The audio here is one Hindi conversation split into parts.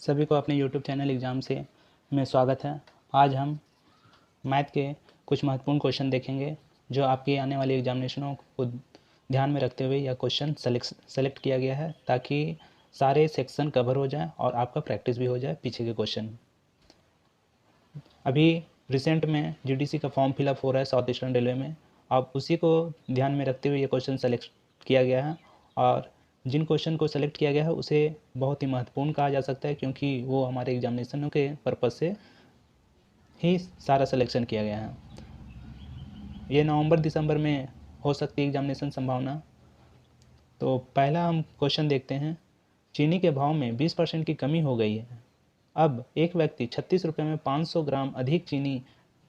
सभी को अपने YouTube चैनल एग्ज़ाम से में स्वागत है। आज हम मैथ के कुछ महत्वपूर्ण क्वेश्चन देखेंगे जो आपके आने वाले एग्जामिनेशनों को ध्यान में रखते हुए यह क्वेश्चन सेलेक्ट किया गया है ताकि सारे सेक्शन कवर हो जाए और आपका प्रैक्टिस भी हो जाए पीछे के क्वेश्चन। अभी रिसेंट में GDC का फॉर्म फिलअप हो रहा है साउथ ईस्टर्न रेलवे में। अब उसी को ध्यान में रखते हुए ये क्वेश्चन सेलेक्ट किया गया है और जिन क्वेश्चन को सेलेक्ट किया गया है उसे बहुत ही महत्वपूर्ण कहा जा सकता है क्योंकि वो हमारे एग्जामिनेशनों के पर्पज़ से ही सारा सिलेक्शन किया गया है। ये नवंबर दिसंबर में हो सकती है एग्जामिनेशन संभावना। तो पहला हम क्वेश्चन देखते हैं। चीनी के भाव में 20% की कमी हो गई है। अब एक व्यक्ति 36 रुपये में 500 ग्राम अधिक चीनी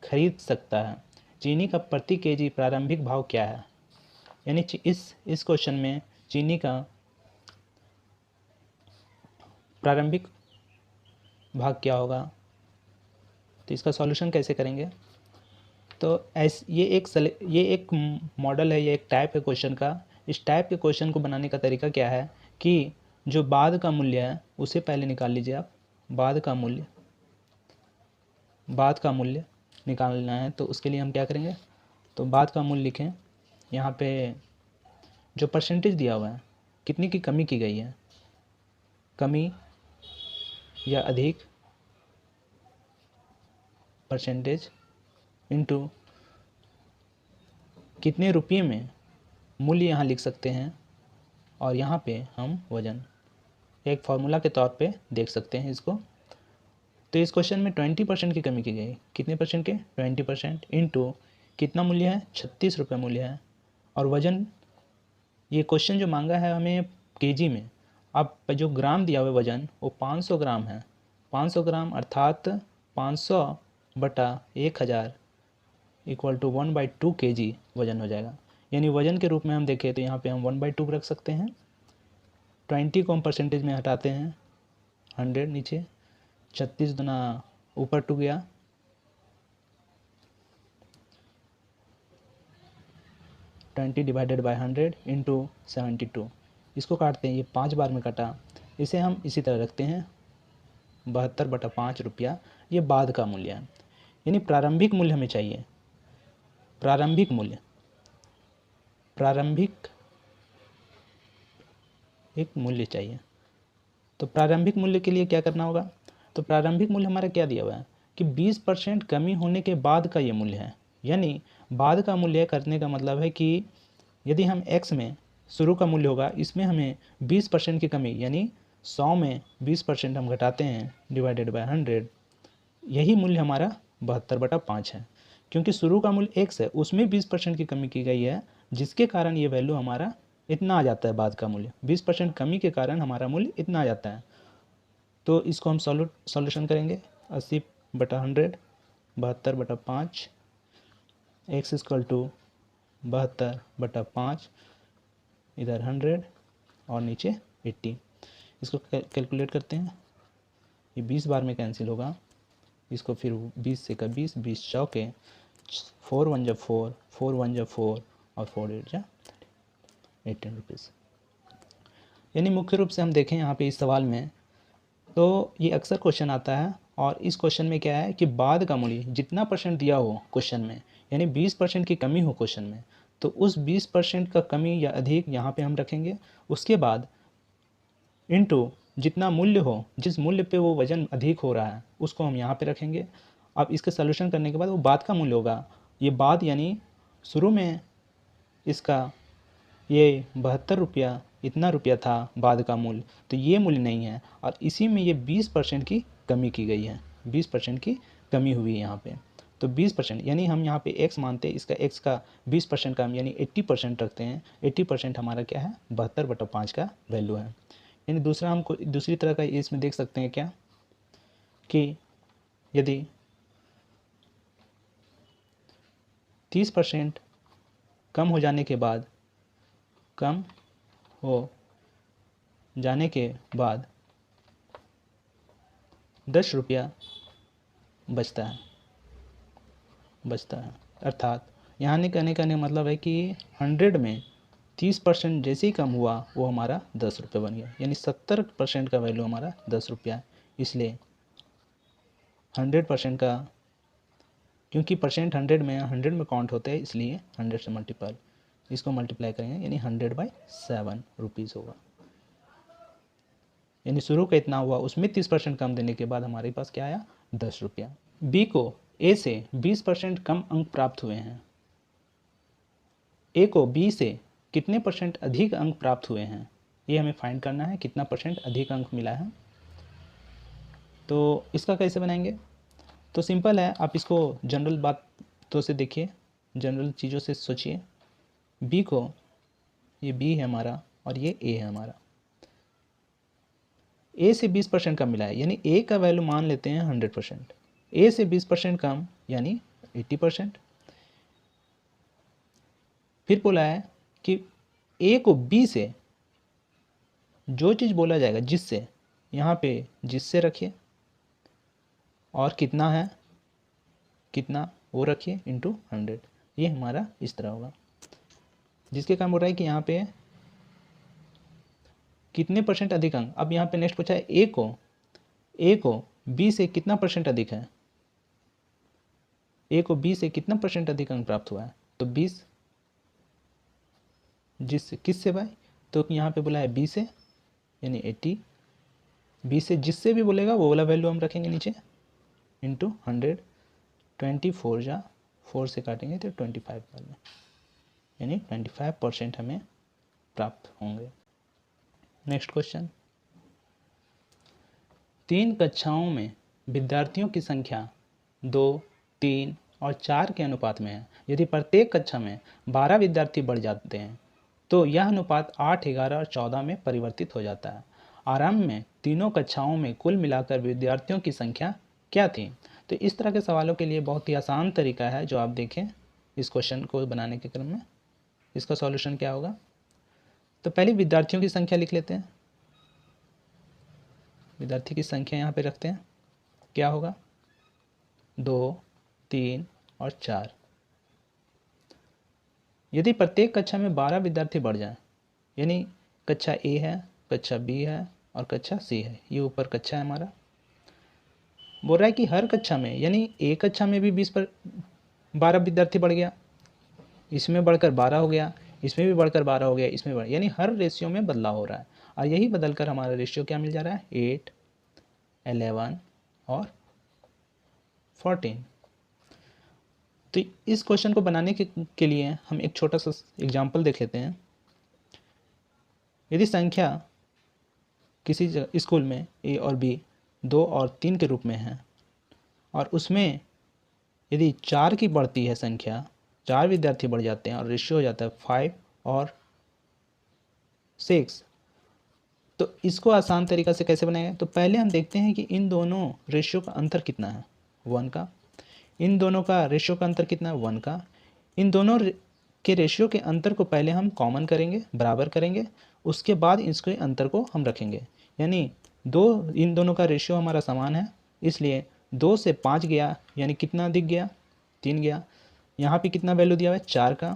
खरीद सकता है। चीनी का प्रति केजी प्रारंभिक भाव क्या है? यानी इस क्वेश्चन में चीनी का प्रारंभिक भाग क्या होगा, तो इसका सॉल्यूशन कैसे करेंगे? तो ये एक मॉडल है, ये एक टाइप है क्वेश्चन का। इस टाइप के क्वेश्चन को बनाने का तरीका क्या है कि जो बाद का मूल्य है उसे पहले निकाल लीजिए आप। बाद का मूल्य निकालना है तो उसके लिए हम क्या करेंगे, तो बाद का मूल्य लिखें। यहाँ पे जो परसेंटेज दिया हुआ है कितनी की कमी की गई है, कमी या अधिक परसेंटेज इनटू कितने रुपये में मूल्य यहाँ लिख सकते हैं और यहाँ पे हम वजन एक फार्मूला के तौर पे देख सकते हैं इसको। तो इस क्वेश्चन में 20% की कमी की गई। कितने परसेंट के? 20% इनटू कितना मूल्य है? 36 रुपये मूल्य है। और वजन, ये क्वेश्चन जो मांगा है हमें केजी में। अब जो ग्राम दिया हुआ है वजन वो 500 ग्राम है। 500 ग्राम अर्थात 500 बटा 1000 इक्वल टू 1/2 kg वजन हो जाएगा। यानी वजन के रूप में हम देखें तो यहाँ पे हम 1/2 रख सकते हैं। 20 को हम परसेंटेज में हटाते हैं, 100 नीचे, 36 गुना ऊपर 2 गया, 20 डिवाइडेड बाई 100 इंटू 72। इसको काटते हैं, ये 5 बार में कटा। इसे हम इसी तरह रखते हैं 72/5 रुपया। ये बाद का मूल्य है, यानी प्रारंभिक मूल्य हमें चाहिए। प्रारंभिक एक मूल्य चाहिए। तो प्रारंभिक मूल्य के लिए क्या करना होगा? तो प्रारंभिक मूल्य हमारा क्या दिया हुआ है कि 20% कमी होने के बाद का ये मूल्य है। यानी बाद का मूल्य करने का मतलब है कि यदि हम x में शुरू का मूल्य होगा, इसमें हमें 20% की कमी, यानी 100 में 20% हम घटाते हैं डिवाइडेड बाय 100, यही मूल्य हमारा 72/5 है। क्योंकि शुरू का मूल्य x है, उसमें 20% की कमी की गई है, जिसके कारण ये वैल्यू हमारा इतना आ जाता है। बाद का मूल्य 20% कमी के कारण हमारा मूल्य इतना आ जाता है। तो इसको हम सॉल्यूशन करेंगे। 80/100 72/5 x इक्वल टू 72/5, इधर 100 और नीचे 80। इसको कैलकुलेट करते हैं। ये 20 बार में कैंसिल होगा। इसको फिर 20 से का 20, 20 चौके, 4 1 जब 4, 4 1 जब 4 और 4 8 जा 18 रुपीज़। यानी मुख्य रूप से हम देखें यहाँ पे इस सवाल में, तो ये अक्सर क्वेश्चन आता है और इस क्वेश्चन में क्या है कि बाद का मूल्य जितना परसेंट दिया हो क्वेश्चन में, यानी 20% की कमी हो क्वेश्चन में, तो उस 20% का कमी या अधिक यहाँ पे हम रखेंगे। उसके बाद इनटू जितना मूल्य हो, जिस मूल्य पे वो वजन अधिक हो रहा है उसको हम यहाँ पे रखेंगे। अब इसके सॉल्यूशन करने के बाद वो बाद का मूल्य होगा। ये बाद यानी शुरू में इसका ये 72 रुपया, इतना रुपया था बाद का मूल्य, तो ये मूल्य नहीं है और इसी में ये 20% की कमी की गई है। 20% की कमी हुई है यहाँ पे। तो 20% यानी हम यहाँ पे x मानते हैं, इसका x का 20% कम यानी 80% रखते हैं। 80% हमारा क्या है? 72/5 का वैल्यू है। यानी दूसरा हमको दूसरी तरह का इसमें देख सकते हैं क्या कि यदि 30% कम हो जाने के बाद 10 रुपया बचता है। अर्थात यहाँ नहीं कहने का मतलब है कि 100 में 30% जैसे ही कम हुआ वो हमारा 10 रुपये बन गया। यानी 70% का वैल्यू हमारा 10 रुपया है। इसलिए 100% का, क्योंकि परसेंट 100 में काउंट होते हैं, इसलिए 100 से मल्टीपल, इसको मल्टीप्लाई करेंगे यानी 100/7 रुपीज़ होगा। यानी शुरू का इतना हुआ, उसमें 30% कम देने के बाद हमारे पास क्या आया, 10 रुपया। बी को ए से 20% कम अंक प्राप्त हुए हैं। ए को बी से कितने % अधिक अंक प्राप्त हुए हैं, ये हमें फाइंड करना है, कितना % अधिक अंक मिला है। तो इसका कैसे बनाएंगे, तो सिंपल है, आप इसको जनरल बातों से देखिए, जनरल चीज़ों से सोचिए। बी को, ये बी है हमारा और ये ए है हमारा, ए से 20% कम मिला है, यानी ए का वैल्यू मान लेते हैं 100%, ए से 20% कम यानी 80%। फिर बोला है कि ए को बी से जो चीज़ बोला जाएगा जिससे, यहाँ पे जिससे रखिए और कितना है, कितना वो रखिए इंटू 100, ये हमारा इस तरह होगा। जिसके काम हो रहा है कि यहाँ पे कितने % अधिक अंक। अब यहाँ पे नेक्स्ट पूछा है ए को बी से कितना % अधिक है, ए को बी से कितना % अधिक अंक प्राप्त हुआ है, तो 20, जिससे किससे भाई, तो यहाँ पे बोला है बी से यानी 80, बी से जिससे भी बोलेगा वो वाला वैल्यू हम रखेंगे नीचे इंटू 100, 24 जा 4 से काटेंगे तो 25 वाले, यानी 25% हमें प्राप्त होंगे। नेक्स्ट क्वेश्चन, 3 कक्षाओं में विद्यार्थियों की संख्या 2, 3 और 4 के अनुपात में है। यदि प्रत्येक कक्षा में 12 विद्यार्थी बढ़ जाते हैं तो यह अनुपात 8, 11 और 14 में परिवर्तित हो जाता है। आरंभ में तीनों कक्षाओं में कुल मिलाकर विद्यार्थियों की संख्या क्या थी। तो इस तरह के सवालों के लिए बहुत ही आसान तरीका है जो आप देखें इस क्वेश्चन को बनाने के क्रम में। इसका सॉल्यूशन क्या होगा, तो पहले विद्यार्थियों की संख्या लिख लेते हैं, विद्यार्थी की संख्या यहाँ पे रखते हैं, क्या होगा 2, 3 और 4। यदि प्रत्येक कक्षा में 12 विद्यार्थी बढ़ जाएं, यानी कक्षा ए है, कक्षा बी है और कक्षा सी है, ये ऊपर कक्षा है हमारा। बोल रहा है कि हर कक्षा में, यानी एक कक्षा में भी 12 विद्यार्थी बढ़ गया, इसमें बढ़कर 12 हो गया, इसमें भी बढ़कर 12 हो गया, इसमें बढ़, यानी हर रेशियो में बदलाव हो रहा है। और यही बदलकर हमारा रेशियो क्या मिल जा रहा है, 8, 11 और 14। तो इस क्वेश्चन को बनाने के लिए हम एक छोटा सा एग्जाम्पल देख लेते हैं। यदि संख्या किसी स्कूल में ए और बी 2 और 3 के रूप में है और उसमें यदि 4 की बढ़ती है संख्या, 4 विद्यार्थी बढ़ जाते हैं और रेशियो हो जाता है 5 और 6, तो इसको आसान तरीक़ा से कैसे बनाएंगे, तो पहले हम देखते हैं कि इन दोनों रेशियो का अंतर कितना है, 1 का। इन दोनों का रेशियो का अंतर कितना है, 1 का। इन दोनों के रेशियो के अंतर को पहले हम कॉमन करेंगे, बराबर करेंगे, उसके बाद इसके अंतर को हम रखेंगे। यानी इन दोनों का रेशियो हमारा समान है, इसलिए 2 से 5 गया, यानी कितना अधिक गया, 3 गया। यहाँ पे कितना वैल्यू दिया हुआ है, 4 का,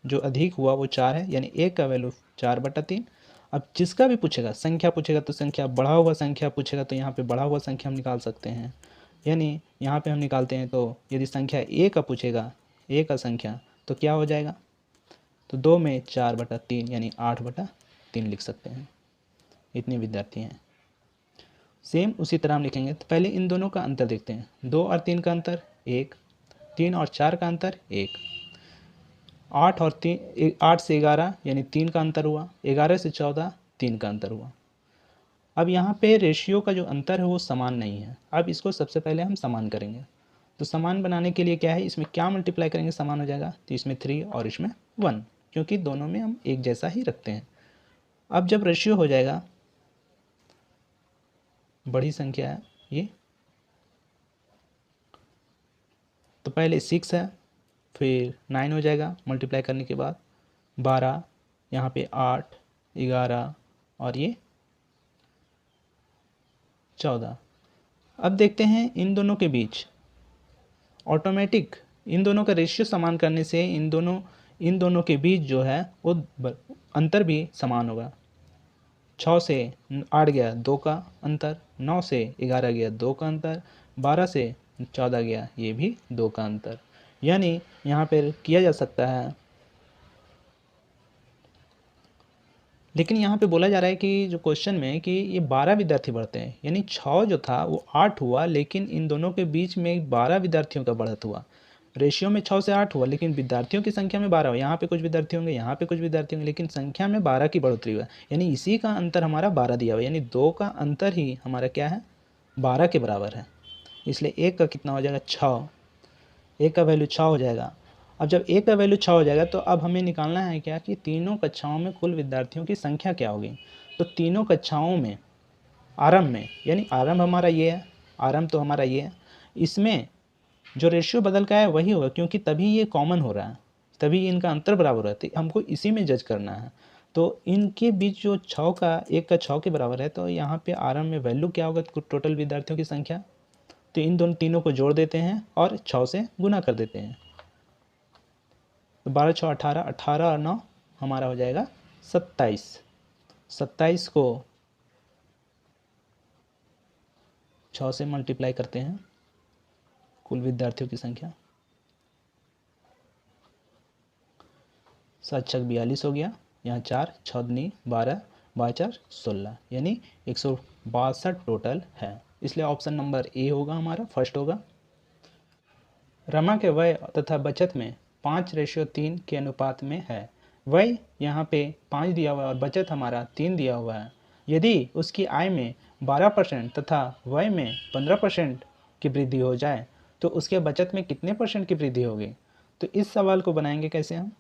जो अधिक हुआ वो 4 है, यानी 1 का वैल्यू 4/3। अब जिसका भी पूछेगा, संख्या पूछेगा तो संख्या, बढ़ा हुआ संख्या पूछेगा तो यहाँ पे बढ़ा हुआ संख्या हम निकाल सकते हैं। यानी यहाँ पे हम निकालते हैं तो यदि संख्या ए का पूछेगा, ए का संख्या, तो क्या हो जाएगा, तो 2 में 4/3 यानी 8/3 लिख सकते हैं। इतने विद्यार्थी हैं। सेम उसी तरह हम लिखेंगे। तो पहले इन दोनों का अंतर देखते हैं, 2 और 3 का अंतर 1, 3 और 4 का अंतर 1, 8 से 11 यानी 3 का अंतर हुआ, 11 से 14 3 का अंतर हुआ। अब यहाँ पे रेशियो का जो अंतर है वो समान नहीं है। अब इसको सबसे पहले हम समान करेंगे। तो समान बनाने के लिए क्या है, इसमें क्या मल्टीप्लाई करेंगे समान हो जाएगा, तो इसमें 3 और इसमें 1, क्योंकि दोनों में हम एक जैसा ही रखते हैं। अब जब रेशियो हो जाएगा, बड़ी संख्या है ये, तो पहले 6 है, फिर 9 हो जाएगा मल्टीप्लाई करने के बाद, 12, यहाँ पे 8, 11 और ये 14। अब देखते हैं इन दोनों के बीच ऑटोमेटिक, इन दोनों का रेशियो समान करने से इन दोनों के बीच जो है वो अंतर भी समान होगा। 6 से 8 गया 2 का अंतर, 9 से 11 गया 2 का अंतर, 12 से 14 गया ये भी 2 का अंतर। यानी यहाँ पर किया जा सकता है, लेकिन यहाँ पे बोला जा रहा है कि जो क्वेश्चन में कि ये 12 विद्यार्थी बढ़ते हैं, यानी 6 जो था वो 8 हुआ, लेकिन इन दोनों के बीच में 12 विद्यार्थियों का बढ़त हुआ। रेशियो में 6 से 8 हुआ, लेकिन विद्यार्थियों की संख्या में 12 हुआ। यहाँ पे कुछ विद्यार्थी होंगे, यहाँ पे कुछ विद्यार्थी होंगे, लेकिन संख्या में 12 की बढ़ोतरी हुआ। यानी इसी का अंतर हमारा 12 दिया हुआ, यानी 2 का अंतर ही हमारा क्या है, 12 के बराबर है। इसलिए एक का कितना हो जाएगा, 6, एक का वैल्यू 6 हो जाएगा। अब जब एक का वैल्यू 6 हो जाएगा तो अब हमें निकालना है क्या कि तीनों कक्षाओं में कुल विद्यार्थियों की संख्या क्या होगी। तो तीनों कक्षाओं में आरंभ में, यानी आरंभ हमारा ये है, आरंभ तो हमारा ये है, इसमें जो रेशियो बदल का है वही होगा, क्योंकि तभी ये कॉमन हो रहा है, तभी इनका अंतर बराबर है, तो हमको इसी में जज करना है। तो इनके बीच जो 6 का, एक का 6 के बराबर है, तो यहाँ पे आरंभ में वैल्यू क्या होगा, टोटल विद्यार्थियों की संख्या। तो इन दोनों तीनों को जोड़ देते हैं और 6 से गुना कर देते हैं। तो 12 6 18, 18 और 9 हमारा हो जाएगा 27। 27 को 6 से मल्टीप्लाई करते हैं, कुल विद्यार्थियों की संख्या 7 छक 42 हो गया, यहाँ 4 6 दूनी 12, 12 4 16, यानी 162 टोटल है। इसलिए ऑप्शन नंबर ए होगा हमारा, फर्स्ट होगा। रमा के व्यय तथा बचत में 5:3 के अनुपात में है। व्यय यहाँ पे 5 दिया हुआ है और बचत हमारा 3 दिया हुआ है। यदि उसकी आय में 12% तथा व्यय में 15% की वृद्धि हो जाए तो उसके बचत में कितने % की वृद्धि होगी। तो इस सवाल को बनाएंगे कैसे हम।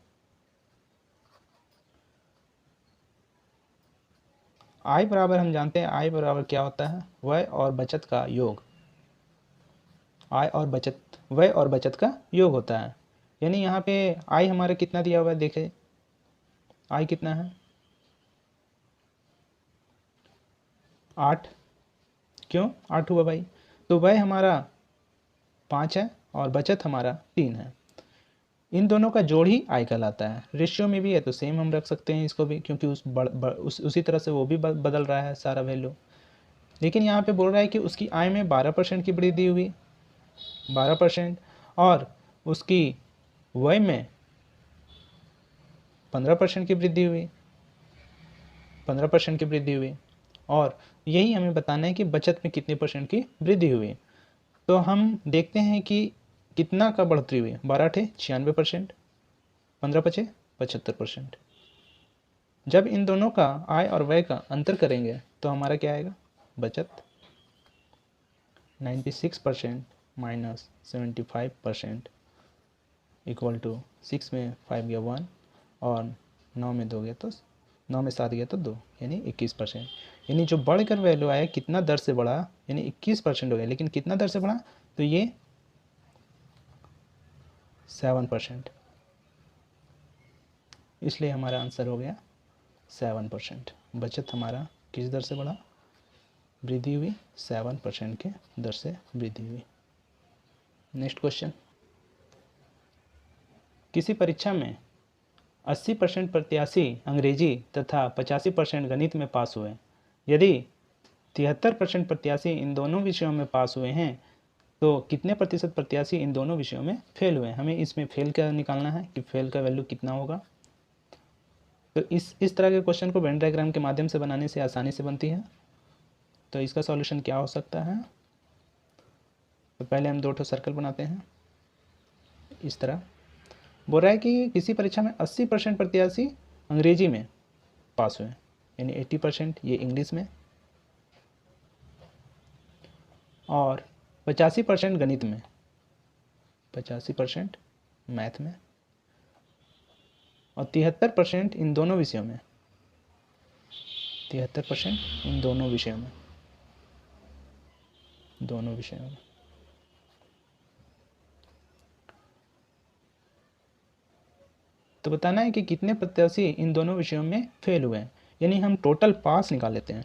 आय बराबर हम जानते हैं, आय बराबर क्या होता है, व्यय और बचत का योग। आय और बचत, व्यय और बचत का योग होता है। यानी यहाँ पे आय हमारा कितना दिया हुआ है, देखें आय कितना है 8, क्यों 8 हुआ भाई। तो व्यय हमारा 5 है और बचत हमारा 3 है। इन दोनों का जोड़ ही आय कहलाता है। रेशियो में भी है तो सेम हम रख सकते हैं इसको भी, क्योंकि उसी तरह से वो भी बदल रहा है सारा वैल्यू। लेकिन यहाँ पे बोल रहा है कि उसकी आय में 12% की वृद्धि हुई, 12%, और उसकी व्यय में 15% की वृद्धि हुई, 15% की वृद्धि हुई, और यही हमें बताना है कि बचत में कितने % की वृद्धि हुई। तो हम देखते हैं कि कितना का बढ़ोतरी हुई, 12 × 96%, 15 × 5 = 75%। जब इन दोनों का आय और व्यय का अंतर करेंगे तो हमारा क्या आएगा, बचत 96% माइनस 75% इक्वल टू 6 में 5 गया 1 और 9 में 2 गया तो 9 में 7 गया तो 2, यानी 21%। यानी जो बढ़कर वैल्यू आया कितना दर से बढ़ा, यानी 21% हो गया। लेकिन कितना दर से बढ़ा, तो ये 7%, इसलिए हमारा आंसर हो गया 7%। बचत हमारा किस दर से बढ़ा, वृद्धि हुई 7% के दर से वृद्धि हुई। नेक्स्ट क्वेश्चन, किसी परीक्षा में 80% प्रत्याशी अंग्रेजी तथा 85% गणित में पास हुए। यदि 73% प्रत्याशी इन दोनों विषयों में पास हुए हैं तो कितने % प्रत्याशी इन दोनों विषयों में फेल हुए। हमें इसमें फेल का निकालना है कि फेल का वैल्यू कितना होगा। तो इस तरह के क्वेश्चन को वेन डायग्राम के माध्यम से बनाने से आसानी से बनती है। तो इसका सॉल्यूशन क्या हो सकता है, तो पहले हम 2 सर्कल बनाते हैं। इस तरह बोल रहा है कि किसी परीक्षा में 80% प्रत्याशी अंग्रेजी में पास हुए, यानी 80% ये इंग्लिश में, और 85% गणित में, 85% मैथ में, और 73% इन दोनों विषयों में, 73% इन दोनों विषयों में, दोनों विषयों में। तो बताना है कि कितने प्रत्याशी इन दोनों विषयों में फेल हुए हैं। यानी हम टोटल पास निकाल लेते हैं,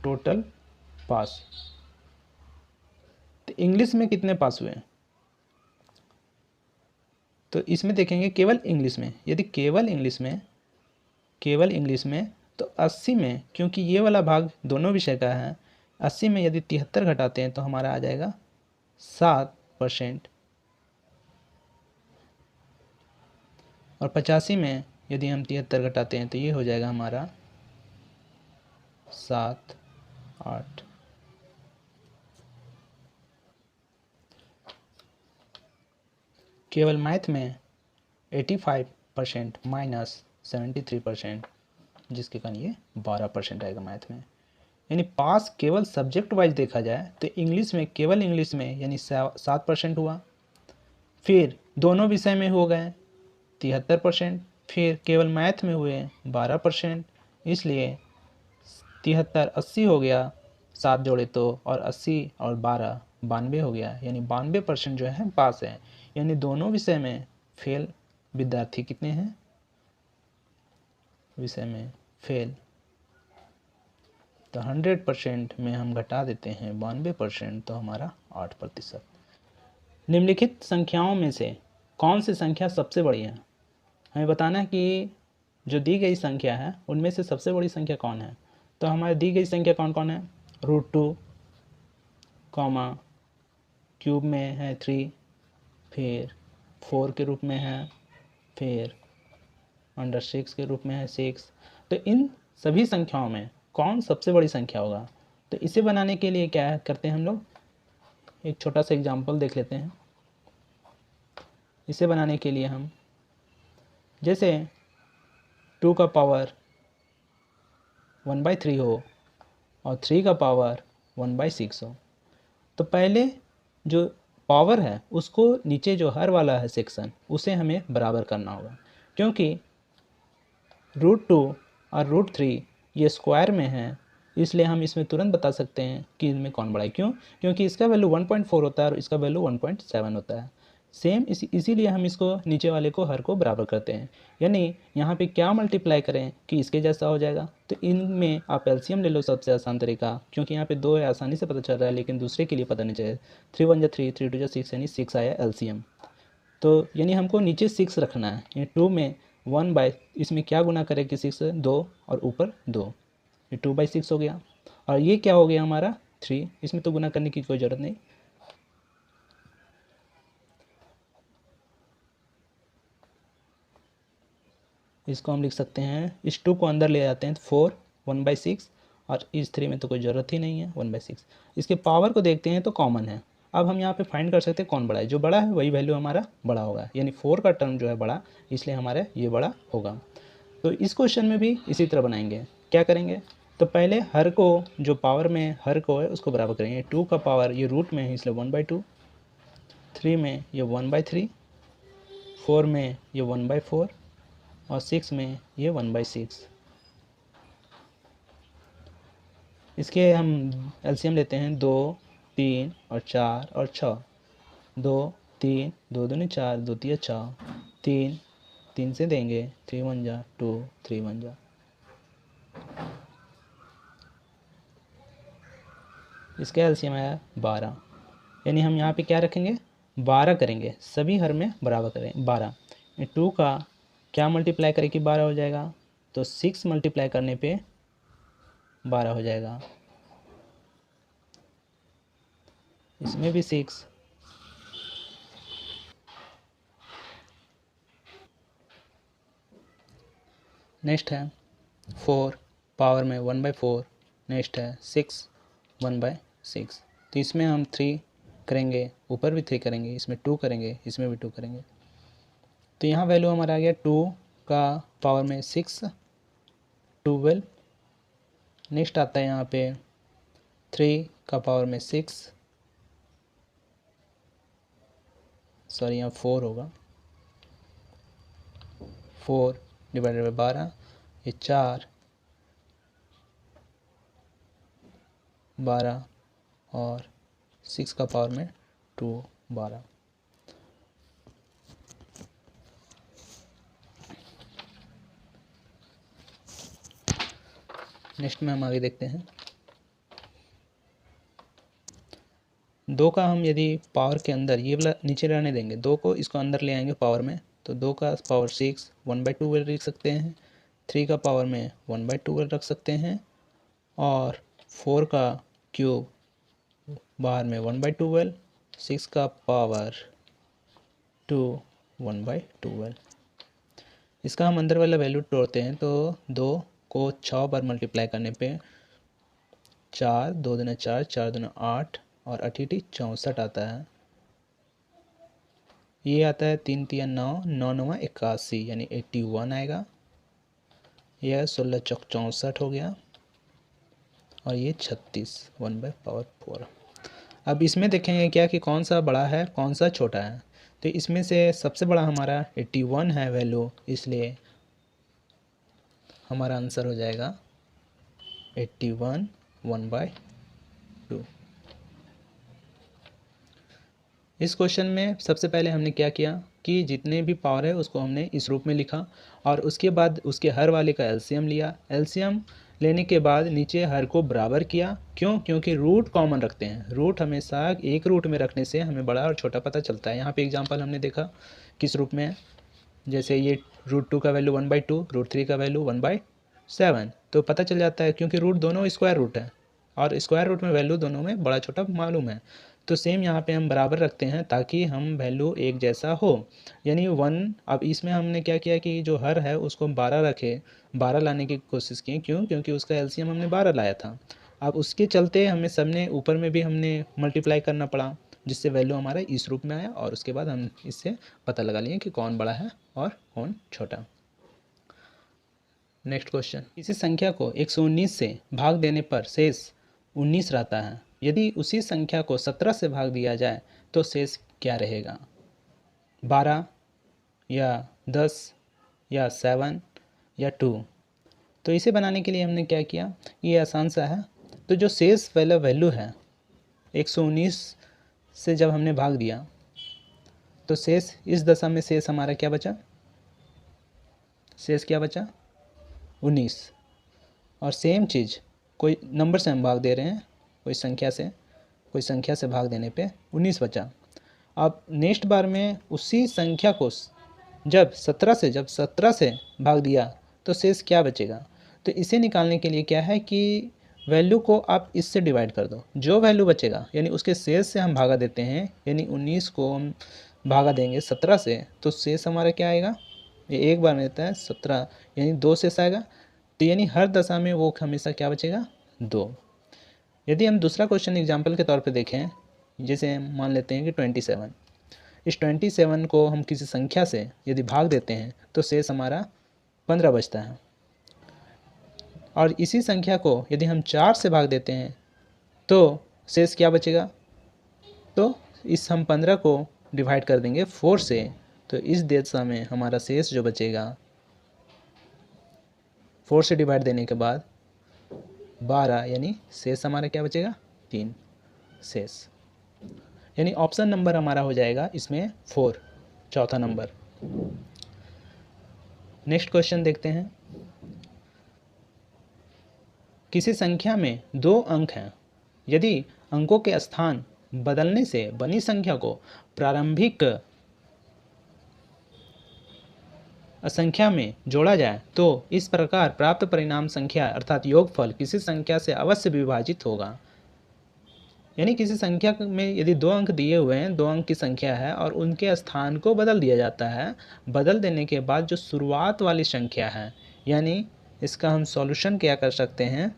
टोटल पास। तो इंग्लिश में कितने पास हुए हैं, तो इसमें देखेंगे केवल इंग्लिश में। यदि केवल इंग्लिश में तो 80 में, क्योंकि ये वाला भाग दोनों विषय का है, 80 में यदि 73 घटाते हैं तो हमारा आ जाएगा 7%, और 85 में यदि हम 73 घटाते हैं तो ये हो जाएगा हमारा 7, 8। केवल मैथ में 85% माइनस 73%, जिसके कारण ये 12% आएगा मैथ में। यानी पास केवल सब्जेक्ट वाइज देखा जाए तो इंग्लिश में, केवल इंग्लिश में यानी 7% हुआ, फिर दोनों विषय में हो गए 73%, फिर केवल मैथ में हुए 12%, इसलिए 73 80 हो गया, 7 जोड़े तो, और 80 और 12 92 हो गया, यानी 92% जो है पास है। यानी दोनों विषय में फेल विद्यार्थी कितने हैं, विषय में फेल। तो 100% में हम घटा देते हैं 92%, तो हमारा 8%। निम्नलिखित संख्याओं में से कौन सी संख्या सबसे बड़ी है? हमें बताना है कि जो दी गई संख्या है उनमें से सबसे बड़ी संख्या कौन है। तो हमारी दी गई संख्या कौन कौन है? √2, कॉमा क्यूब में है 3, फिर 4 के रूप में है, फिर √6 के रूप में है 6। तो इन सभी संख्याओं में कौन सबसे बड़ी संख्या होगा? तो इसे बनाने के लिए क्या करते हैं हम लोग, एक छोटा सा एग्जाम्पल देख लेते हैं। इसे बनाने के लिए हम, जैसे 2 का पावर 1/3 हो और 3 का पावर 1/6 हो, तो पहले जो पावर है उसको नीचे जो हर वाला है सेक्शन, उसे हमें बराबर करना होगा, क्योंकि √2 और √3 ये स्क्वायर में है, इसलिए हम इसमें तुरंत बता सकते हैं कि इनमें कौन बड़ा है। क्यों? क्योंकि इसका वैल्यू 1.4 होता है और इसका वैल्यू 1.7 होता है। सेम इसीलिए हम इसको नीचे वाले को हर को बराबर करते हैं। यानी यहाँ पे क्या मल्टीप्लाई करें कि इसके जैसा हो जाएगा। तो इनमें आप एलसीएम ले लो, सबसे आसान तरीका, क्योंकि यहाँ पे 2 है, आसानी से पता चल रहा है, लेकिन दूसरे के लिए पता नहीं चले। 3 1 3, 3 2 6, यानी 6 आया एलसीएम। तो यानी हमको नीचे 6 रखना है। ये 2 में 1/, इसमें क्या गुना करें कि 6 2 और ऊपर 2, ये 2/6 हो गया। और ये क्या हो गया हमारा 3, इसमें तो गुना करने की कोई ज़रूरत नहीं। इसको हम लिख सकते हैं, इस 2 को अंदर ले जाते हैं तो 4 1/6, और इस 3 में तो कोई ज़रूरत ही नहीं है 1/6। इसके पावर को देखते हैं तो कॉमन है। अब हम यहाँ पे फाइंड कर सकते हैं कौन बड़ा है। जो बड़ा है वही वैल्यू हमारा बड़ा होगा, यानी 4 का टर्म जो है बड़ा, इसलिए हमारे ये बड़ा होगा। तो इस क्वेश्चन में भी इसी तरह बनाएंगे। क्या करेंगे? तो पहले हर को, जो पावर में हर को है उसको बराबर करेंगे। 2 का पावर ये रूट में है इसलिए 1/2, 3 में ये 1/3, 4 में ये 1/4 और 6 में ये 1/6। इसके हम एलसीएम लेते हैं 2 3 और 4 और 6। 2 3, 2 दूनी 4, 2 3 6, 3 3 से देंगे, 3 1 जा 2, 3 1 जा। इसका एलसीएम आया 12, यानी हम यहाँ पे क्या रखेंगे 12 करेंगे, सभी हर में बराबर करें 12। 2 का क्या मल्टीप्लाई करें कि 12 हो जाएगा, तो 6 मल्टीप्लाई करने पे 12 हो जाएगा। इसमें भी 6, नेक्स्ट है 4 पावर में 1/4, नेक्स्ट है 6 1/6। तो इसमें हम 3 करेंगे, ऊपर भी 3 करेंगे, इसमें 2 करेंगे, इसमें भी 2 करेंगे। तो यहाँ वैल्यू हमारा आ गया 2 का पावर में 6 12। नेक्स्ट आता है यहाँ पे 3 का पावर में 6, सॉरी यहाँ 4 होगा, 4 डिवाइडेड बाई 12, ये 4 12 और 6 का पावर में 2 12। नेक्स्ट में हम आगे देखते हैं। 2 का हम यदि पावर के अंदर, ये वाला नीचे रहने देंगे, 2 को इसको अंदर ले आएंगे पावर में, तो 2 का पावर 6 1/2 लिख सकते हैं। 3 का पावर में 1/12 रख सकते हैं और 4 का क्यूब बाहर में 1/12, 6 का पावर 2 1/12। इसका हम अंदर वाला वैल्यू तोड़ते हैं तो 2 को 6 बार मल्टीप्लाई करने पे 4, 2 दूना 4, 4 दूना 8 और 8 64 आता है। ये आता है 3 तिया 9, 9 9 81 यानी 81 आएगा। यह 16 चौक 64 हो गया और ये 36 1/4। अब इसमें देखेंगे क्या कि कौन सा बड़ा है कौन सा छोटा है। तो इसमें से सबसे बड़ा हमारा 81 है वैल्यू, इसलिए हमारा आंसर हो जाएगा 81 1/2। इस क्वेश्चन में सबसे पहले हमने क्या किया कि जितने भी पावर है उसको हमने इस रूप में लिखा और उसके बाद उसके हर वाले का एलसीएम लिया। एलसीएम लेने के बाद नीचे हर को बराबर किया। क्यों? क्योंकि रूट कॉमन रखते हैं। रूट हमेशा एक रूट में रखने से हमें बड़ा और छोटा पता चलता है। यहाँ पे एग्जांपल हमने देखा किस रूप में है, जैसे ये √2 का वैल्यू 1/2, √3 का वैल्यू 1/7, तो पता चल जाता है क्योंकि रूट दोनों स्क्वायर रूट है और स्क्वायर रूट में वैल्यू दोनों में बड़ा छोटा मालूम है। तो सेम यहाँ पे हम बराबर रखते हैं ताकि हम वैल्यू एक जैसा हो, यानी 1। अब इसमें हमने क्या किया कि जो हर है उसको 12 रखे, 12 लाने की कोशिश की। क्यों? क्योंकि उसका एलसीएम हमने 12 लाया था। अब उसके चलते हमें सबने ऊपर में भी हमने मल्टीप्लाई करना पड़ा, जिससे वैल्यू हमारा इस रूप में आया और उसके बाद हम इससे पता लगा लिए कि कौन बड़ा है और कौन छोटा। नेक्स्ट क्वेश्चन, किसी संख्या को 119 से भाग देने पर शेष 19 रहता है। यदि उसी संख्या को 17 से भाग दिया जाए तो शेष क्या रहेगा? 12 या 10 या 7 या 2? तो इसे बनाने के लिए हमने क्या किया, ये आसान सा है। तो जो शेष वाला वैल्यू है 119 से जब हमने भाग दिया तो शेष इस दशा में शेष हमारा क्या बचा? शेष क्या बचा? 19। और सेम चीज़ कोई नंबर से हम भाग दे रहे हैं, कोई संख्या से भाग देने पे 19 बचा। अब नेक्स्ट बार में उसी संख्या को जब 17 से भाग दिया तो शेष क्या बचेगा? तो इसे निकालने के लिए क्या है कि वैल्यू को आप इससे डिवाइड कर दो। जो वैल्यू बचेगा यानी उसके शेष से हम भागा देते हैं, यानी 19 को हम भागा देंगे 17 से तो शेष हमारा क्या आएगा? ये एक बार में देता है 17 यानी 2 शेष आएगा। तो यानी हर दशा में वो हमेशा क्या बचेगा? 2। यदि हम दूसरा क्वेश्चन एग्जाम्पल के तौर पे देखें, जैसे मान लेते हैं कि 27, इस 27 को हम किसी संख्या से यदि भाग देते हैं तो शेष हमारा 15 बचता है। और इसी संख्या को यदि हम 4 से भाग देते हैं तो शेष क्या बचेगा? तो इस हम 15 को डिवाइड कर देंगे 4 से, तो इस दशा में हमारा शेष जो बचेगा 4 से डिवाइड देने के बाद 12, यानी शेष हमारा क्या बचेगा? 3 शेष। यानी ऑप्शन नंबर हमारा हो जाएगा इसमें 4, चौथा नंबर। नेक्स्ट क्वेश्चन देखते हैं। किसी संख्या में 2 अंक हैं। यदि अंकों के स्थान बदलने से बनी संख्या को प्रारंभिक संख्या में जोड़ा जाए तो इस प्रकार प्राप्त परिणाम संख्या अर्थात योगफल किसी संख्या से अवश्य विभाजित होगा। यानी किसी संख्या में यदि 2 अंक दिए हुए हैं, 2 अंक की संख्या है और उनके स्थान को बदल दिया जाता है, बदल देने के बाद जो शुरुआत वाली संख्या है, यानी इसका हम सॉल्यूशन क्या कर सकते हैं,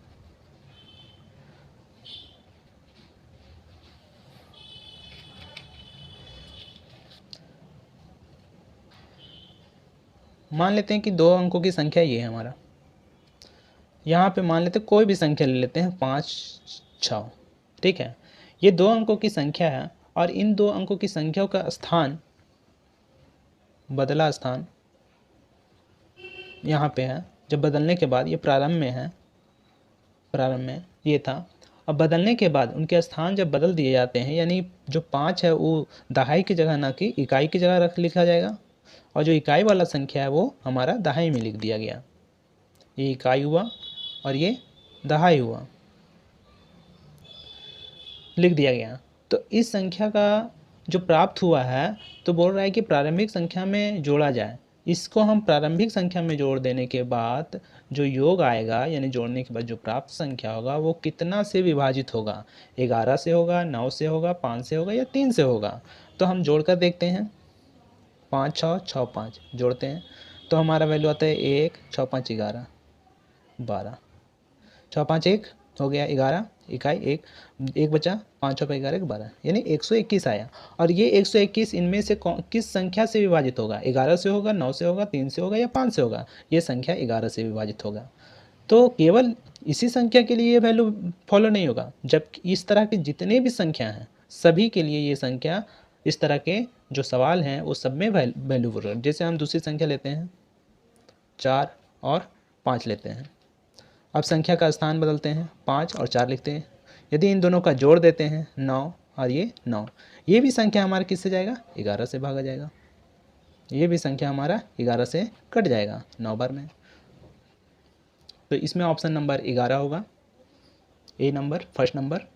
मान लेते हैं कि 2 अंकों की संख्या ये है हमारा। यहाँ पे मान लेते हैं कोई भी संख्या ले लेते हैं 5 6, ठीक है। ये 2 अंकों की संख्या है और इन 2 अंकों की संख्याओं का स्थान बदला स्थान यहाँ पे है। जब बदलने के बाद ये प्रारंभ में है, प्रारंभ में ये था। अब बदलने के बाद उनके स्थान जब बदल दिए जाते हैं, यानी जो 5 है वो दहाई की जगह ना कि इकाई की जगह लिखा जाएगा और जो इकाई वाला संख्या है वो हमारा दहाई में लिख दिया गया। ये इकाई हुआ और ये दहाई हुआ, लिख दिया गया। तो इस संख्या का जो प्राप्त हुआ है तो बोल रहा है कि प्रारंभिक संख्या में जोड़ा जाए। इसको हम प्रारंभिक संख्या में जोड़ देने के बाद जो योग आएगा, यानी जोड़ने के बाद जो प्राप्त संख्या होगा वो कितना से विभाजित होगा, 11 से होगा, 9 से होगा, 5 से होगा या 3 से होगा। तो हम जोड़कर देखते हैं, 5 6 6 5 जोड़ते हैं तो हमारा वैल्यू आता है 1 6 5 11 12, 6 5 1 हो गया 11, इकाई एक बचा, 5 6 11 12, यानी 121 आया। और ये 121 इनमें से किस संख्या से विभाजित होगा, 11 से होगा, 9 से होगा, 3 से होगा या 5 से होगा। ये संख्या 11 से विभाजित होगा। तो केवल इसी संख्या के लिए ये वैल्यू फॉलो नहीं होगा, जब इस तरह के जितने भी संख्या हैं सभी के लिए ये संख्या, इस तरह के जो सवाल हैं वो सब में वैल्यू फॉलो। जैसे हम दूसरी संख्या लेते हैं 4 और 5 लेते हैं, अब संख्या का स्थान बदलते हैं, 5 और 4 लिखते हैं। यदि इन दोनों का जोड़ देते हैं 9 और ये 9, ये भी संख्या हमारा किससे जाएगा, 11 से भागा जाएगा। ये भी संख्या हमारा 11 से कट जाएगा 9 बार में। तो इसमें ऑप्शन नंबर 11 होगा, ए नंबर, फर्स्ट नंबर।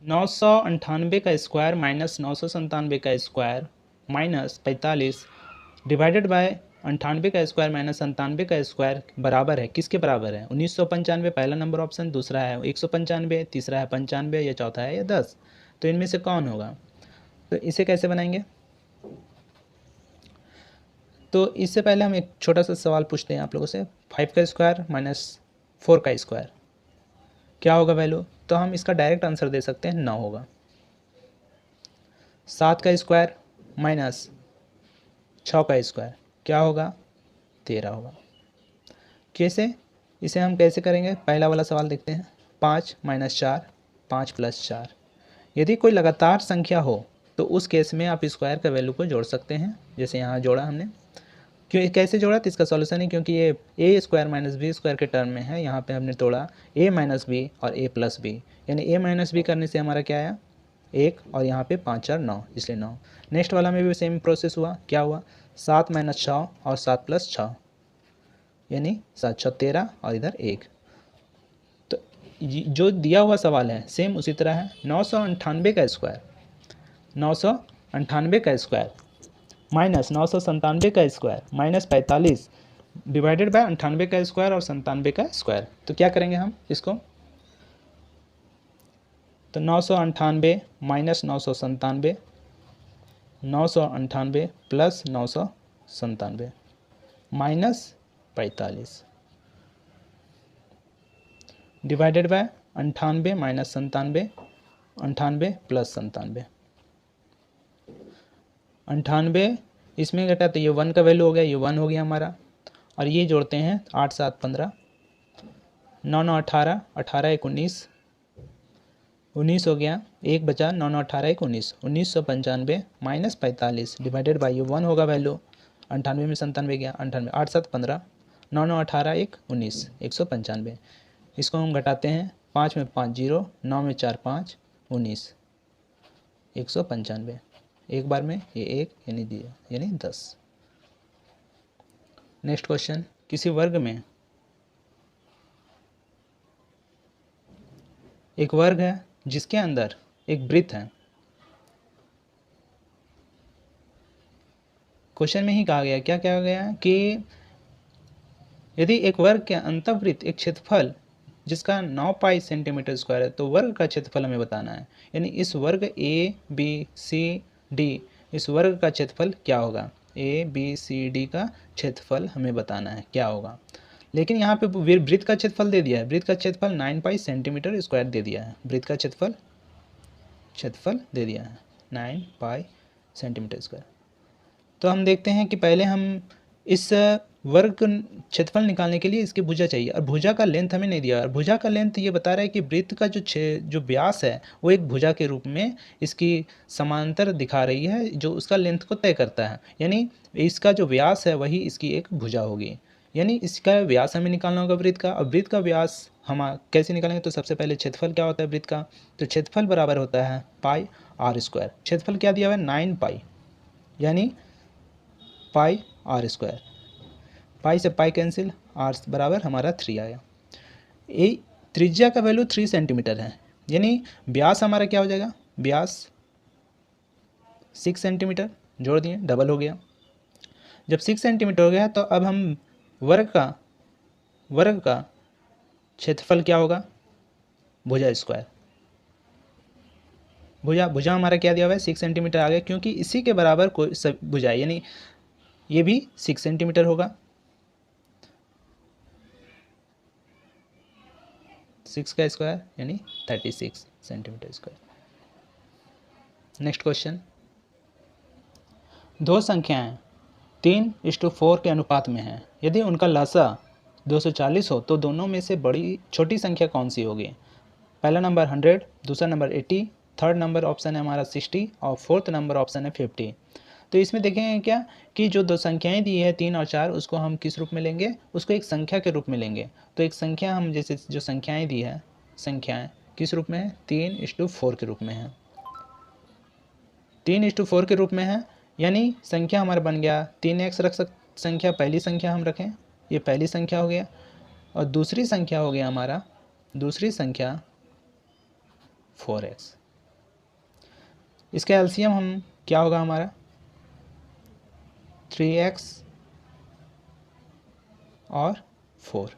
998 का स्क्वायर माइनस 997 का स्क्वायर माइनस 45 डिवाइडेड बाय 98 का स्क्वायर माइनस 97 का स्क्वायर बराबर है, किसके बराबर है, 1995 पहला नंबर ऑप्शन, दूसरा है 195, तीसरा है 95 या चौथा है या 10। तो इनमें से कौन होगा। तो इसे कैसे बनाएंगे, तो इससे पहले हम एक छोटा सा सवाल पूछते हैं आप लोगों से, 5 का स्क्वायर माइनस 4 का स्क्वायर क्या होगा वैल्यू। तो हम इसका डायरेक्ट आंसर दे सकते हैं 9 होगा। 7 का स्क्वायर माइनस 6 का स्क्वायर क्या होगा, 13 होगा। कैसे, इसे हम कैसे करेंगे, पहला वाला सवाल देखते हैं, 5 माइनस 4, 5 प्लस 4। यदि कोई लगातार संख्या हो तो उस केस में आप स्क्वायर का वैल्यू को जोड़ सकते हैं, जैसे यहाँ जोड़ा हमने। क्यों, कैसे जोड़ा, तो इसका सॉल्यूशन है, क्योंकि ये ए स्क्वायर माइनस बी स्क्वायर के टर्म में है, यहाँ पे हमने तोड़ा ए माइनस बी और ए प्लस बी, यानी ए माइनस बी करने से हमारा क्या आया 1 और यहाँ पे 5 4 9, इसलिए 9। नेक्स्ट वाला में भी सेम प्रोसेस हुआ, क्या हुआ 7 माइनस 6 और 7 प्लस 6, यानी 7 6 13 और इधर 1। तो जो दिया हुआ सवाल है सेम उसी तरह है, 998 का स्क्वायर, 998 का स्क्वायर माइनस 997 का स्क्वायर माइनस 45 डिवाइडेड बाय 98 का स्क्वायर और 97 का स्क्वायर। तो क्या करेंगे हम इसको, तो 998 minus 997, 998 plus 997 minus 45 divided by 98 minus 97, 98 plus 97, 98 इसमें घटा तो ये 1 का वैल्यू हो गया, ये 1 हो गया हमारा। और ये जोड़ते हैं 8 7 15, 9 9 18, 18 1 19, 19 हो गया, एक बचा, 9 9 18 1 19, 1995 माइनस 45 डिवाइडेड बाई ये 1 होगा वैल्यू, 98 में 97 गया, 98 8 7 15, 9 9 18 1 19, 195। इसको हम घटाते हैं, 5 में 5 0, 9 में 4 5 19, 195। एक बार में ये 1 यानी दिया, यानी 10। नेक्स्ट क्वेश्चन, किसी वर्ग में एक वर्ग है जिसके अंदर एक वृत्त है। क्वेश्चन में ही कहा गया, क्या कहा गया कि यदि एक वर्ग के अंतःवृत्त एक क्षेत्रफल जिसका 9 पाई सेंटीमीटर स्क्वायर है, तो वर्ग का क्षेत्रफल हमें बताना है। यानी इस वर्ग ए बी सी डी, इस वर्ग का क्षेत्रफल क्या होगा, ए बी सी डी का क्षेत्रफल हमें बताना है क्या होगा। लेकिन यहाँ पे वृत्त का क्षेत्रफल दे दिया है, वृत्त का क्षेत्रफल 9 पाई सेंटीमीटर स्क्वायर दे दिया है, वृत्त का क्षेत्रफल दे दिया है 9 पाई सेंटीमीटर स्क्वायर। तो हम देखते हैं कि पहले हम इस वर्ग क्षेत्रफल निकालने के लिए इसकी भुजा चाहिए, और भुजा का लेंथ हमें नहीं दिया, और भुजा का लेंथ ये बता रहा है कि वृत्त का जो व्यास है वो एक भुजा के रूप में इसकी समांतर दिखा रही है, जो उसका लेंथ को तय करता है। यानी इसका जो व्यास है वही इसकी एक भुजा होगी, यानी इसका व्यास हमें निकालना होगा वृत्त का। और वृत्त का व्यास हम कैसे निकालेंगे, तो सबसे पहले क्षेत्रफल क्या होता है वृत्त का, तो क्षेत्रफल बराबर होता है पाई आर स्क्वायर। क्षेत्रफल क्या दिया हुआ है 9 पाई, यानी पाई आर स्क्वायर, पाई से पाई कैंसिल, आर बराबर हमारा 3 आया। ए त्रिज्या का वैल्यू 3 सेंटीमीटर है, यानी व्यास हमारा क्या हो जाएगा, व्यास 6 सेंटीमीटर, जोड़ दिए डबल हो गया। जब 6 सेंटीमीटर हो गया तो अब हम वर्ग का क्षेत्रफल क्या होगा, भुजा स्क्वायर। भुजा हमारा क्या दिया हुआ है, 6 सेंटीमीटर आ गया, क्योंकि इसी के बराबर कोई सब भुजा यानी ये भी 6 सेंटीमीटर होगा। 6 का स्क्वायर यानी 36 सेंटीमीटर स्क्वायर। नेक्स्ट क्वेश्चन, दो संख्याएं 3:4 के अनुपात में हैं। यदि उनका लसा 240 हो तो दोनों में से बड़ी छोटी संख्या कौन सी होगी। पहला नंबर 100, दूसरा नंबर 80, थर्ड नंबर ऑप्शन है हमारा 60 और फोर्थ नंबर ऑप्शन है 50। तो इसमें देखेंगे क्या कि जो दो संख्याएं दी है 3 और 4, उसको हम किस रूप में लेंगे, उसको एक संख्या के रूप में लेंगे। तो एक संख्या हम जैसे जो संख्याएं दी है, संख्याएं किस रूप में है, 3:4 के रूप में है। 3:4 के रूप में है, यानी संख्या हमारा बन गया 3x रख संख्या पहली संख्या हम रखें, ये पहली संख्या हो गया, और दूसरी संख्या हो गया हमारा, दूसरी संख्या 4x। इसका एलसीएम हम क्या होगा हमारा 3x और 4।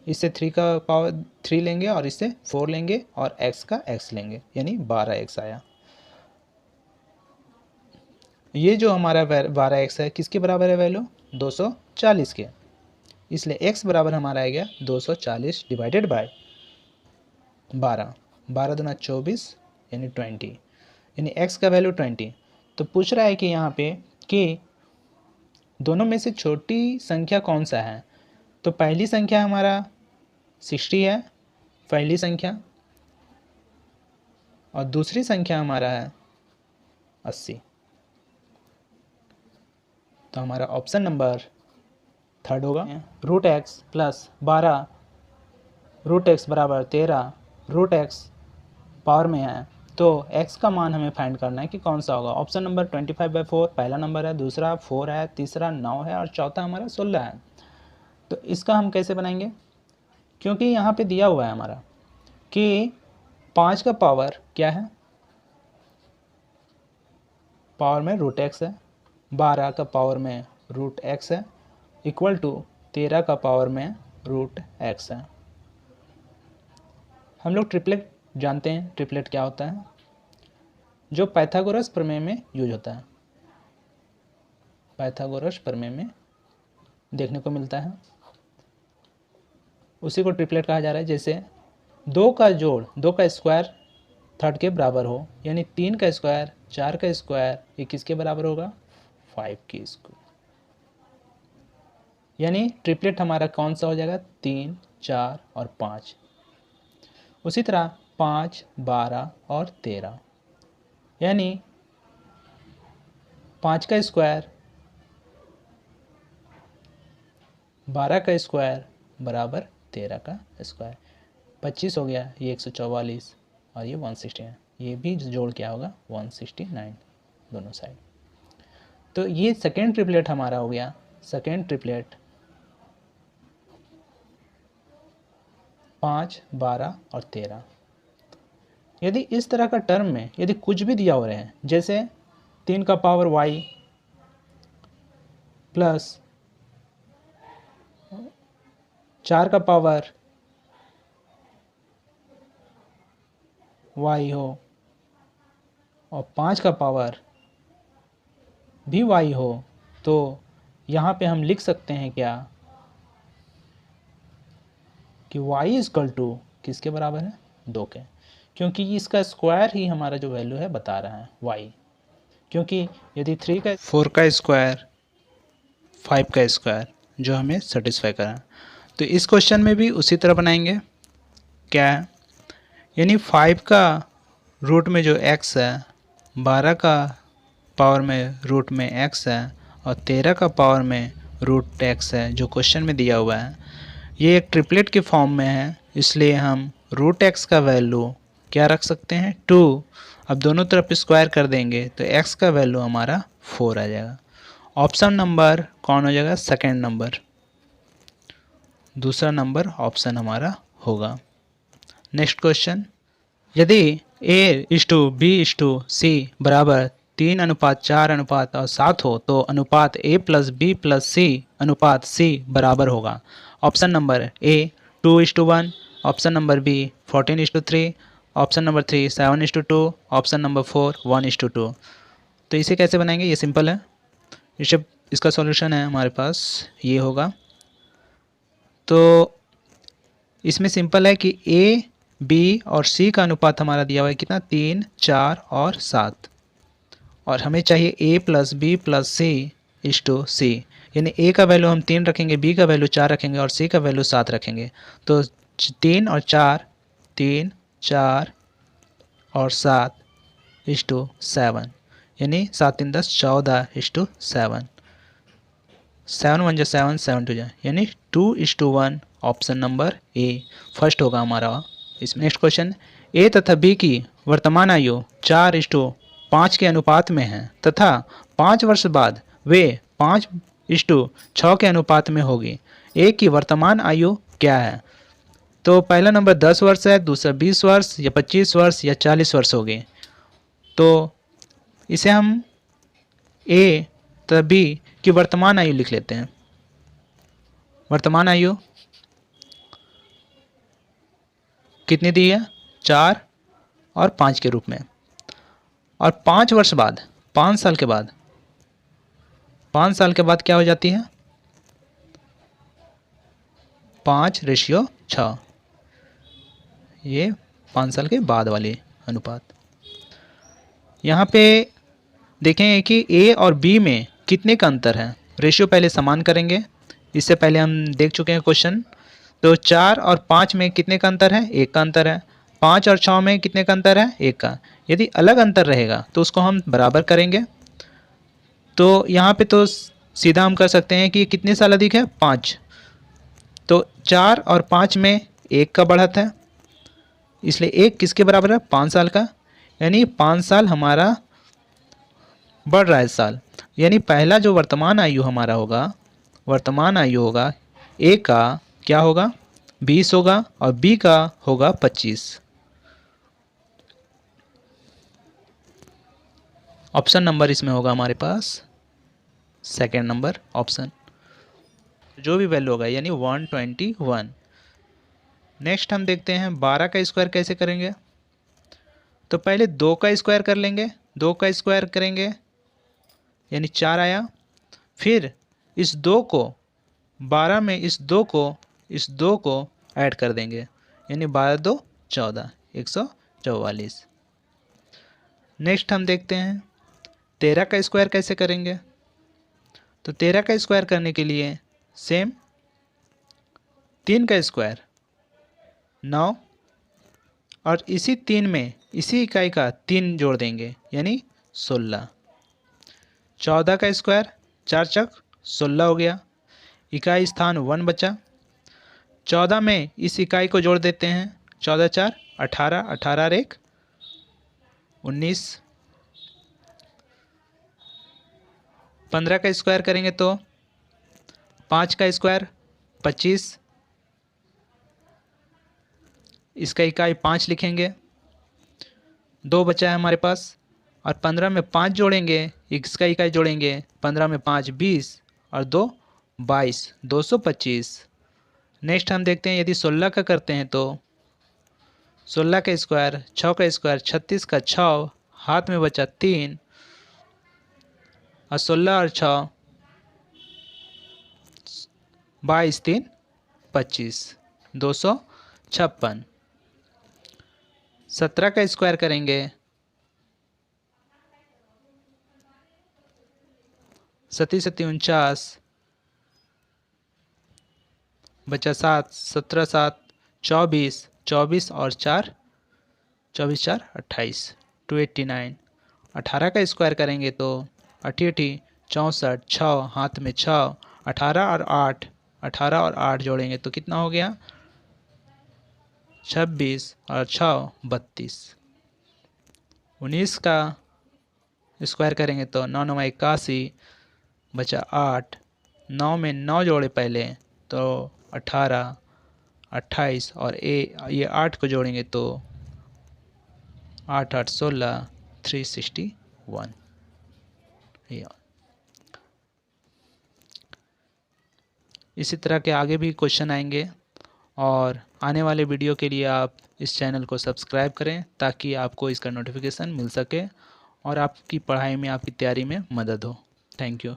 इससे 3 का पावर 3 लेंगे और इससे 4 लेंगे और x का x लेंगे, यानी 12x आया। ये जो हमारा 12x है किसके बराबर है वैल्यू, 240 के, इसलिए x बराबर हमारा आ गया 240 डिवाइडेड बाय 12, 12 दूना 24 यानी 20, यानी x का वैल्यू 20। तो पूछ रहा है कि यहाँ पे कि दोनों में से छोटी संख्या कौन सा है। तो पहली संख्या हमारा 60 है, पहली संख्या, और दूसरी संख्या हमारा है 80। तो हमारा ऑप्शन नंबर थर्ड होगा। √x प्लस 12 √x बराबर 13 √x पावर में है, तो x का मान हमें फाइंड करना है कि कौन सा होगा। ऑप्शन नंबर 25/4 पहला नंबर है, दूसरा 4 है, तीसरा 9 है और चौथा हमारा 16 है। तो इसका हम कैसे बनाएंगे, क्योंकि यहाँ पे दिया हुआ है हमारा कि 5 का पावर क्या है, पावर में √x है, 12 का पावर में √x है, इक्वल टू 13 का पावर में √x है। हम लोग ट्रिपलेट जानते हैं, ट्रिपलेट क्या होता है, जो पाइथागोरस प्रमेय में यूज होता है, पाइथागोरस प्रमेय में देखने को मिलता है, उसी को ट्रिपलेट कहा जा रहा है। जैसे 2 का जोड़ 2 का स्क्वायर थर्ड के बराबर हो, यानी 3 का स्क्वायर 4 का स्क्वायर ये किसके बराबर होगा, 5 के स्क्वायर, यानी ट्रिपलेट हमारा कौन सा हो जाएगा, 3, 4 और 5। उसी तरह 5, 12 और 13, यानी 5 का स्क्वायर 12 का स्क्वायर बराबर 13 का स्क्वायर, 25 हो गया, ये 144 और ये 160 है, ये भी जोड़ क्या होगा 169 दोनों साइड। तो ये सेकेंड ट्रिपलेट हमारा हो गया, सेकेंड ट्रिपलेट 5, 12 और 13। यदि इस तरह का टर्म में यदि कुछ भी दिया हो रहे हैं, जैसे 3 का पावर y प्लस 4 का पावर y हो और 5 का पावर भी y हो, तो यहाँ पे हम लिख सकते हैं क्या कि y इक्वल टू किसके बराबर है, 2 के, क्योंकि इसका स्क्वायर ही हमारा जो वैल्यू है बता रहा है y, क्योंकि यदि 3 का 4 का स्क्वायर 5 का स्क्वायर जो हमें सेटिस्फाई करा, तो इस क्वेश्चन में भी उसी तरह बनाएंगे। क्या है, यानी 5 का रूट में जो x है, 12 का पावर में रूट में x है और 13 का पावर में √x है, जो क्वेश्चन में दिया हुआ है, ये एक ट्रिपलेट के फॉर्म में है, इसलिए हम √x का वैल्यू क्या रख सकते हैं, 2। अब दोनों तरफ स्क्वायर कर देंगे तो x का वैल्यू हमारा 4 आ जाएगा। ऑप्शन नंबर कौन हो जाएगा, सेकेंड नंबर, दूसरा नंबर ऑप्शन हमारा होगा। नेक्स्ट क्वेश्चन, यदि A/B/C बराबर 3:4 और 7 हो तो अनुपात A + B + C अनुपात C बराबर होगा। Option number A 2:1, option number B 14:3, option number 3 7:2, option number 4 1:2। तो इसे कैसे बनाएंगे, ये सिंपल है। इसे इसका सॉल्यूशन है हमारे पास ये होगा। तो इसमें सिंपल है कि A, B और C का अनुपात हमारा दिया हुआ है कितना, 3, 4 और 7, और हमें चाहिए A + B + C:C, यानी A का वैल्यू हम 3 रखेंगे, B का वैल्यू 4 रखेंगे और C का वैल्यू 7 रखेंगे। तो 3 और 4, 3, 4 और 7:7, यानी 7 3 10 14:7, 7 1 7 7 2 यानी 2:1, ऑप्शन नंबर ए फर्स्ट होगा हमारा। इसमें नेक्स्ट क्वेश्चन, ए तथा बी की वर्तमान आयु 4:5 के अनुपात में है तथा 5 वर्ष बाद वे 5:6 के अनुपात में होगी। ए की वर्तमान आयु क्या है? तो पहला नंबर 10 वर्ष है, दूसरा 20 वर्ष या 25 वर्ष या 40 वर्ष होगी। तो इसे हम ए तथा बी की वर्तमान आयु लिख लेते हैं। वर्तमान आयु कितनी दी है? 4 और 5 के रूप में। और 5 वर्ष बाद, 5 साल के बाद, 5 साल के बाद क्या हो जाती है? 5:6, ये 5 साल के बाद वाले अनुपात। यहाँ पे देखेंगे कि ए और बी में कितने का अंतर है। रेशियो पहले समान करेंगे, इससे पहले हम देख चुके हैं क्वेश्चन। तो 4 और 5 में कितने का अंतर है? 1 का अंतर है। 5 और 6 में कितने का अंतर है? 1 का। यदि अलग अंतर रहेगा तो उसको हम बराबर करेंगे। तो यहाँ पे तो सीधा हम कर सकते हैं कि कितने साल अधिक है? 5। तो 4 और 5 में 1 का बढ़त है, इसलिए 1 किसके बराबर है? 5 साल का, यानी 5 साल हमारा बढ़ रहा है साल। यानी पहला जो वर्तमान आयु हमारा होगा, वर्तमान आयु होगा ए का क्या होगा? 20 होगा और बी का होगा 25। ऑप्शन नंबर इसमें होगा हमारे पास सेकेंड नंबर ऑप्शन, जो भी वैल्यू होगा यानी 121। नेक्स्ट हम देखते हैं 12 का स्क्वायर कैसे करेंगे। तो पहले 2 का स्क्वायर कर लेंगे, 2 का स्क्वायर करेंगे यानी 4 आया। फिर इस 2 को 12 में इस 2 को ऐड कर देंगे, यानी 12 2 14, 144। नेक्स्ट हम देखते हैं 13 का स्क्वायर कैसे करेंगे। तो 13 का स्क्वायर करने के लिए सेम 3 का स्क्वायर 9, और इसी 3 में इसी इकाई का 3 जोड़ देंगे यानी 16। 14 का स्क्वायर 4 चक 16 हो गया, इकाई स्थान 1 बचा। 14 में इस इकाई को जोड़ देते हैं, 14 4 18, 18 और 1 19। 15 का स्क्वायर करेंगे तो 5 का स्क्वायर 25, इसका इकाई 5 लिखेंगे, 2 बचा है हमारे पास। और 15 में 5 जोड़ेंगे, इसका इकाई जोड़ेंगे, 15 में 5 20 और 2 22, 225। नेक्स्ट हम देखते हैं यदि 16 का करते हैं तो 16 का स्क्वायर 6 का स्क्वायर 36 का 6, हाथ में बचा 3 और 16 और 6 22 3 25, 256। 17 का स्क्वायर करेंगे, 37 37 49, बचा 7, 17 7 24, 24 और 4 24 4 28, 289। 18 का स्क्वायर करेंगे तो 88 64, 6 हाथ में 6, 18 और 8, 18 और 8 जोड़ेंगे तो कितना हो गया? 26 और 6 32। 19 का स्क्वायर करेंगे तो 9 9 81, बचा 8, 9 में 9 जोड़े पहले तो 18 28 और ये 8 को जोड़ेंगे तो 8 8 16 361। ये इसी तरह के आगे भी क्वेश्चन आएंगे और आने वाले वीडियो के लिए आप इस चैनल को सब्सक्राइब करें ताकि आपको इसका नोटिफिकेशन मिल सके और आपकी पढ़ाई में, आपकी तैयारी में मदद हो। Thank you.